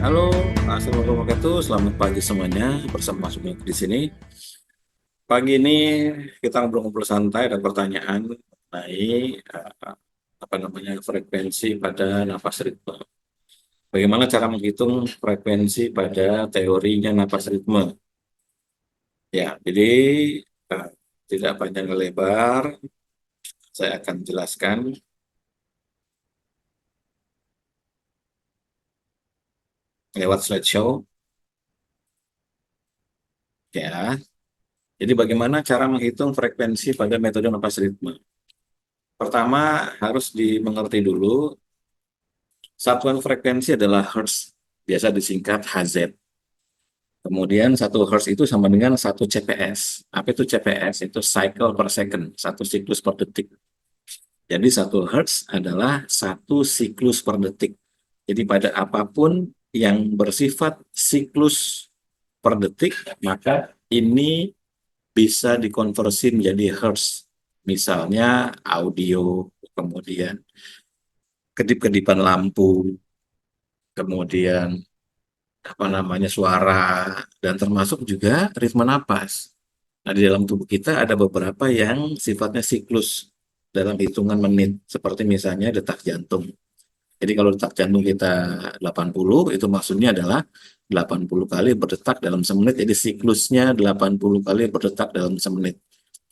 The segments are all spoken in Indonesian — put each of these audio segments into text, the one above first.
Halo, assalamualaikum warahmatullahi wabarakatuh. Selamat pagi semuanya. Bersama Mas Umi di sini. Pagi ini kita ngobrol-ngobrol santai dan pertanyaan mengenai apa namanya frekuensi pada napas ritme. Bagaimana cara menghitung frekuensi pada teorinya napas ritme? Ya, jadi eh, tidak panjang lebar, saya akan jelaskan lewat slideshow. Ya, jadi bagaimana cara menghitung frekuensi pada metode napas ritme? Pertama, harus dimengerti dulu. Satuan frekuensi adalah Hertz, biasa disingkat Hz. Kemudian satu Hertz itu sama dengan satu CPS. Apa itu CPS? Itu cycle per second, satu siklus per detik. Jadi satu Hertz adalah satu siklus per detik. Jadi pada apapun yang bersifat siklus per detik, maka ini bisa dikonversi menjadi Hertz. Misalnya audio, kemudian kedip-kedipan lampu, kemudian apa namanya suara, dan termasuk juga ritme napas. Nah, di dalam tubuh kita ada beberapa yang sifatnya siklus dalam hitungan menit, seperti misalnya detak jantung. Jadi kalau detak jantung kita 80, itu maksudnya adalah 80 kali berdetak dalam semenit, jadi siklusnya 80 kali berdetak dalam semenit.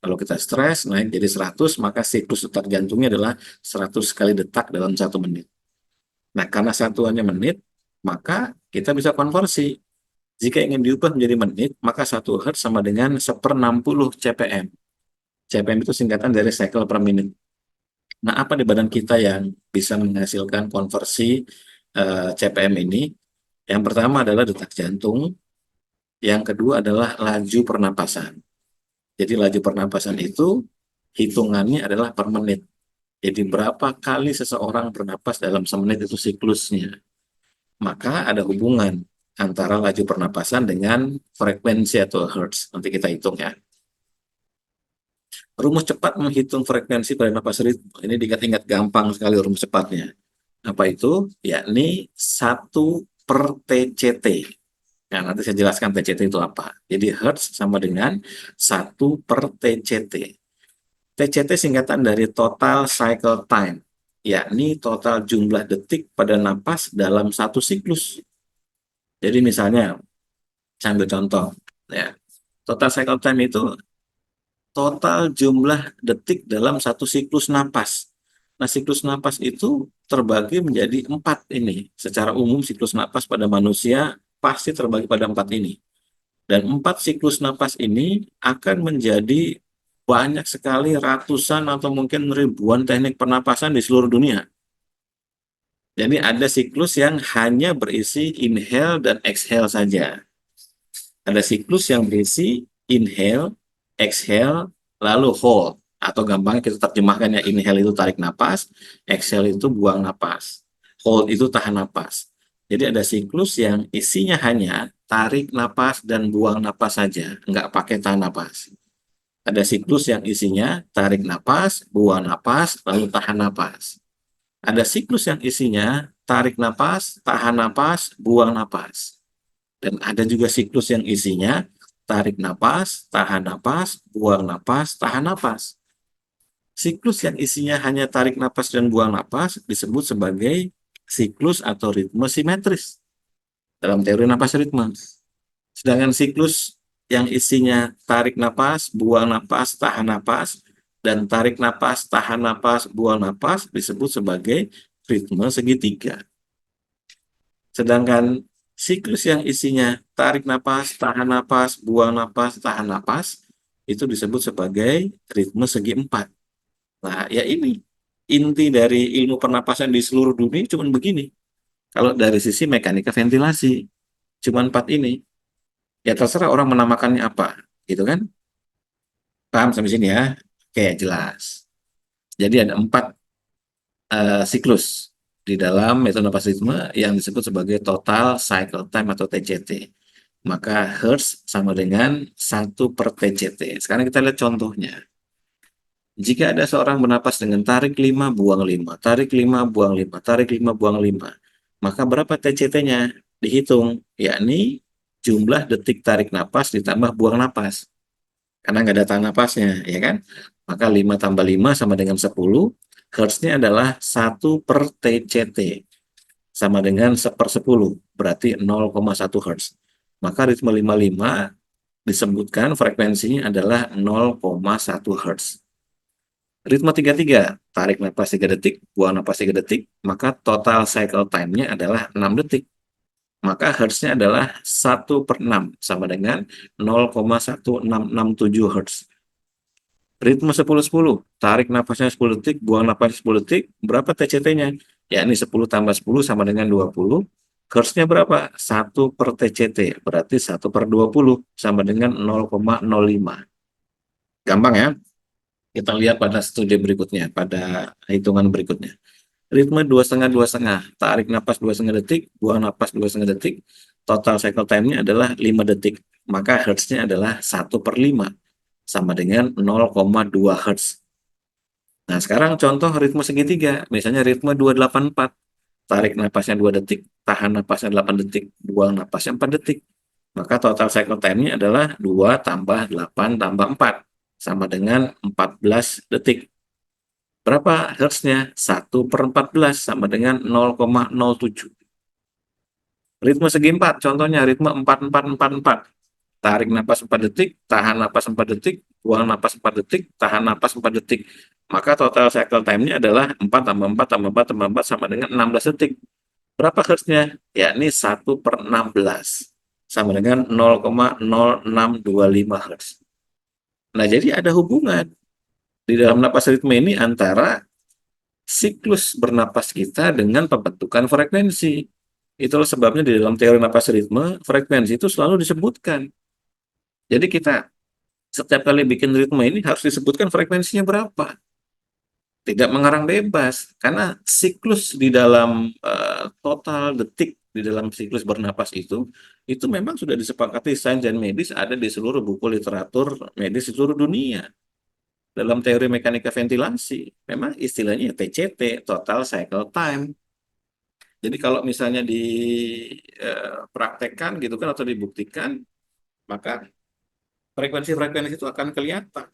Kalau kita stres, naik jadi 100, maka siklus detak jantungnya adalah 100 kali detak dalam 1 menit. Nah, karena satuannya menit, maka kita bisa konversi. Jika ingin diubah menjadi menit, maka 1 Hz sama dengan 1/60 CPM. CPM itu singkatan dari cycle per minute. Nah, apa di badan kita yang bisa menghasilkan konversi CPM ini? Yang pertama adalah detak jantung, yang kedua adalah laju pernapasan. Jadi laju pernapasan itu hitungannya adalah per menit. Jadi berapa kali seseorang bernapas dalam semenit itu siklusnya. Maka ada hubungan antara laju pernapasan dengan frekuensi atau hertz. Nanti kita hitung ya. Rumus cepat menghitung frekuensi pada napas ritme. Ini diingat-ingat gampang sekali rumus cepatnya. Apa itu? Yakni 1/TCT. Nah, nanti saya jelaskan TCT itu apa. Jadi hertz sama dengan 1/TCT. TCT singkatan dari total cycle time, yakni total jumlah detik pada napas dalam satu siklus. Jadi misalnya, saya ambil contoh, ya, total cycle time itu total jumlah detik dalam satu siklus napas. Nah, siklus napas itu terbagi menjadi 4 ini. Secara umum siklus napas pada manusia pasti terbagi pada 4 ini. Dan 4 siklus napas ini akan menjadi banyak sekali ratusan atau mungkin ribuan teknik pernapasan di seluruh dunia. Jadi ada siklus yang hanya berisi inhale dan exhale saja. Ada siklus yang berisi inhale, exhale, lalu hold. Atau gampangnya kita terjemahkan ya, inhale itu tarik napas, exhale itu buang napas, hold itu tahan napas. Jadi ada siklus yang isinya hanya tarik napas dan buang napas saja, nggak pakai tahan napas. Ada siklus yang isinya tarik napas, buang napas, lalu tahan napas. Ada siklus yang isinya tarik napas, tahan napas, buang napas. Dan ada juga siklus yang isinya tarik napas, tahan napas, buang napas, tahan napas. Siklus yang isinya hanya tarik napas dan buang napas disebut sebagai siklus atau ritme simetris dalam teori napas ritme. Sedangkan siklus yang isinya tarik napas, buang napas, tahan napas, dan tarik napas, tahan napas, buang napas disebut sebagai ritme segitiga. Sedangkan siklus yang isinya tarik napas, tahan napas, buang napas, tahan napas, itu disebut sebagai ritme segi empat. Nah, ya ini inti dari ilmu pernapasan di seluruh dunia cuma begini. Kalau dari sisi mekanika ventilasi, cuma 4 ini. Ya terserah orang menamakannya apa, gitu kan? Paham sampai sini ya? Oke, jelas. Jadi ada 4 siklus di dalam metode napas ritme yang disebut sebagai total cycle time atau TCT. Maka Hertz sama dengan 1/TCT. Sekarang kita lihat contohnya. Jika ada seorang bernapas dengan tarik 5, buang 5, tarik 5, buang 5, tarik 5, buang 5, maka berapa TCT-nya? dihitung, yakni jumlah detik tarik napas ditambah buang napas. Karena nggak ada tahan napasnya, ya kan? Maka 5 tambah 5 sama dengan 10. Hertznya adalah 1/TCT. Sama dengan 1/10. Berarti 0,1 Hertz. Maka ritme 55 disebutkan frekuensinya adalah 0,1 Hertz. Ritme 33, tarik napas 3 detik, buang napas 3 detik, maka total cycle time-nya adalah 6 detik. Maka Hertz-nya adalah 1/6, sama dengan 0,1667 Hertz. Ritme 10-10, tarik napasnya 10 detik, buang napasnya 10 detik, berapa TCT-nya? Yakni 10 tambah 10 sama dengan 20. Hertz-nya berapa? 1/TCT, berarti 1/20 sama dengan 0,05. Gampang ya? Kita lihat pada studi berikutnya, pada hitungan berikutnya. Ritme 2,5-2,5, tarik napas 2,5 detik, buang napas 2,5 detik, total cycle time-nya adalah 5 detik. Maka Hertz-nya adalah 1/5, sama dengan 0,2 Hertz. Nah, sekarang contoh ritme segitiga, misalnya ritme 2,84, tarik napasnya 2 detik, tahan napasnya 8 detik, buang napasnya 4 detik. Maka total cycle time-nya adalah 2 tambah 8 tambah 4, sama dengan 14 detik. Berapa hertznya? 1/14 sama dengan 0,07. Ritme segi 4, contohnya ritme 4-4-4-4. Tarik napas 4 detik, tahan napas 4 detik, buang napas 4 detik, tahan napas 4 detik. Maka total cycle time-nya adalah 4 tambah 4 tambah 4 tambah 4 sama dengan 16 detik. Berapa hertznya? Yakni 1/16. Sama dengan 0,0625 hertz. Nah, jadi ada hubungan di dalam napas ritme ini antara siklus bernapas kita dengan pembentukan frekuensi. Itulah sebabnya di dalam teori napas ritme, frekuensi itu selalu disebutkan. Jadi kita setiap kali bikin ritme ini harus disebutkan frekuensinya berapa. Tidak mengarang bebas, karena siklus di dalam total detik di dalam siklus bernapas itu memang sudah disepakati sains dan medis, ada di seluruh buku literatur medis di seluruh dunia. Dalam teori mekanika ventilasi, memang istilahnya TCT, total cycle time. Jadi kalau misalnya dipraktekkan gitu kan atau dibuktikan, maka frekuensi-frekuensi itu akan kelihatan,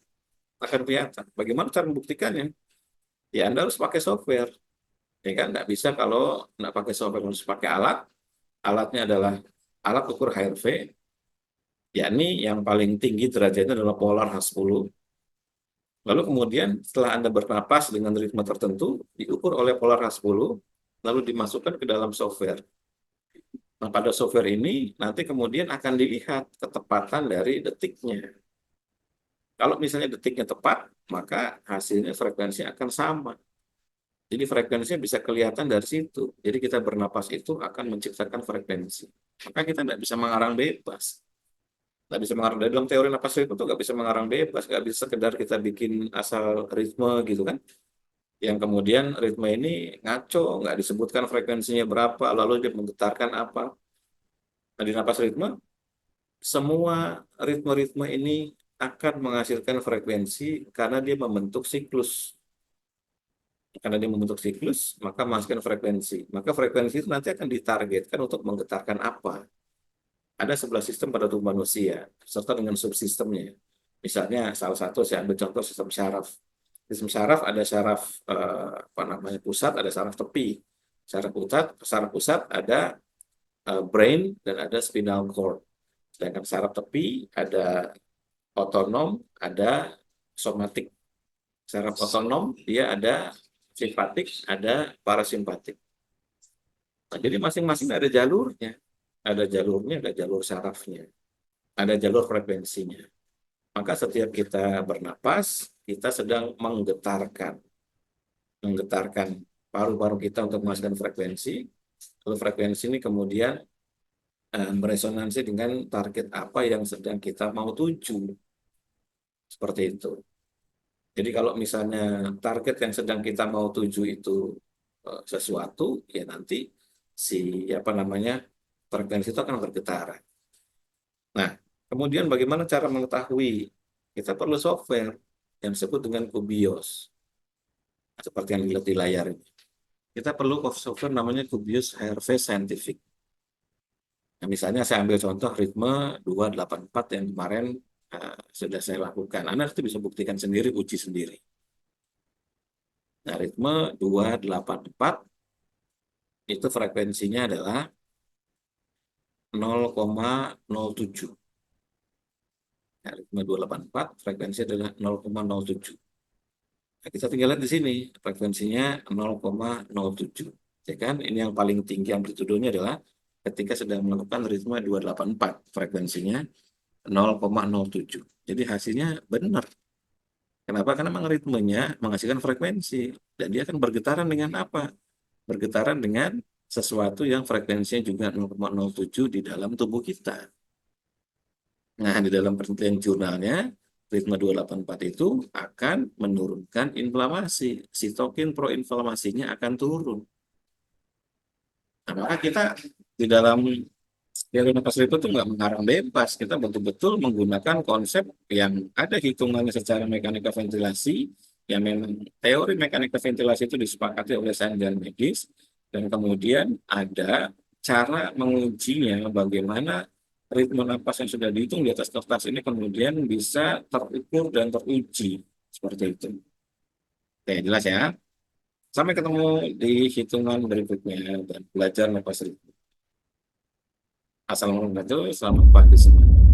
akan kelihatan. Bagaimana cara membuktikannya? Ya Anda harus pakai software, ya kan? Nggak bisa kalau nggak pakai software, harus pakai alat. Alatnya adalah alat ukur HRV, yakni yang paling tinggi derajatnya adalah polar H10. Lalu kemudian setelah Anda bernapas dengan ritme tertentu, diukur oleh polar H10, lalu dimasukkan ke dalam software. Nah, pada software ini nanti kemudian akan dilihat ketepatan dari detiknya. Kalau misalnya detiknya tepat, maka hasilnya frekuensi akan sama. Jadi frekuensinya bisa kelihatan dari situ. Jadi kita bernapas itu akan menciptakan frekuensi. Maka kita tidak bisa mengarang bebas. Nggak bisa mengarang dalam teori napas itu tuh nggak bisa mengarang bebas. Nggak bisa sekedar kita bikin asal ritme gitu kan. Yang kemudian ritme ini ngaco, nggak disebutkan frekuensinya berapa, lalu dia menggetarkan apa. Nah, di napas ritme semua ritme-ritme ini akan menghasilkan frekuensi karena dia membentuk siklus. Karena dia membentuk siklus, maka menghasilkan frekuensi. Maka frekuensi itu nanti akan ditargetkan untuk menggetarkan apa. Ada 11 sistem pada tubuh manusia, serta dengan subsistemnya. Misalnya salah satu saya ambil contoh sistem syaraf. Sistem syaraf ada syaraf apa namanya pusat, ada syaraf tepi. Syaraf pusat ada brain dan ada spinal cord. Sedangkan saraf tepi ada otonom, ada somatik. Saraf otonom dia ada simpatik, ada parasimpatik. Nah, jadi masing-masing ada jalurnya. Ada jalurnya, ada jalur sarafnya. Ada jalur frekuensinya. Maka setiap kita bernapas, kita sedang menggetarkan paru-paru kita untuk menghasilkan frekuensi. Lalu frekuensi ini kemudian beresonansi dengan target apa yang sedang kita mau tuju. Seperti itu. Jadi kalau misalnya target yang sedang kita mau tuju itu sesuatu, ya nanti si apa namanya frekuensi itu akan bergetar. Nah, kemudian bagaimana cara mengetahui? Kita perlu software yang disebut dengan Kubios, seperti yang dilihat di layar ini. Kita perlu software namanya Kubios HRV Scientific. Nah, misalnya saya ambil contoh ritme 284 yang kemarin sudah saya lakukan. Anda itu bisa buktikan sendiri, uji sendiri. Nah, ritme 284 itu frekuensinya adalah 0,07. Nah, ritme 284 frekuensi adalah 0,07. Nah, kita tinggal lihat di sini, frekuensinya 0,07. Ya kan? Ini yang paling tinggi amplitudonya adalah ketika sedang melakukan ritme 284, frekuensinya 0,07. Jadi hasilnya benar. Kenapa? Karena memang ritmenya menghasilkan frekuensi. Dan dia akan bergetaran dengan apa? Bergetaran dengan sesuatu yang frekuensinya juga 0,07 di dalam tubuh kita. Nah, di dalam penelitian jurnalnya, ritme 284 itu akan menurunkan inflamasi. Sitokin proinflamasinya akan turun. Nah, maka kita di dalam teori napas itu tuh nggak mengarang bebas. Kita betul-betul menggunakan konsep yang ada hitungannya secara mekanika ventilasi, yang memang teori mekanika ventilasi itu disepakati oleh sains dan medis, dan kemudian ada cara mengujinya bagaimana ritme napas yang sudah dihitung di atas kertas ini kemudian bisa terukur dan teruji seperti itu. Oke, jelas ya. Sampai ketemu di hitungan berikutnya dan belajar napas ritme. Assalamualaikum warahmatullahi wabarakatuh. Selamat pagi semua.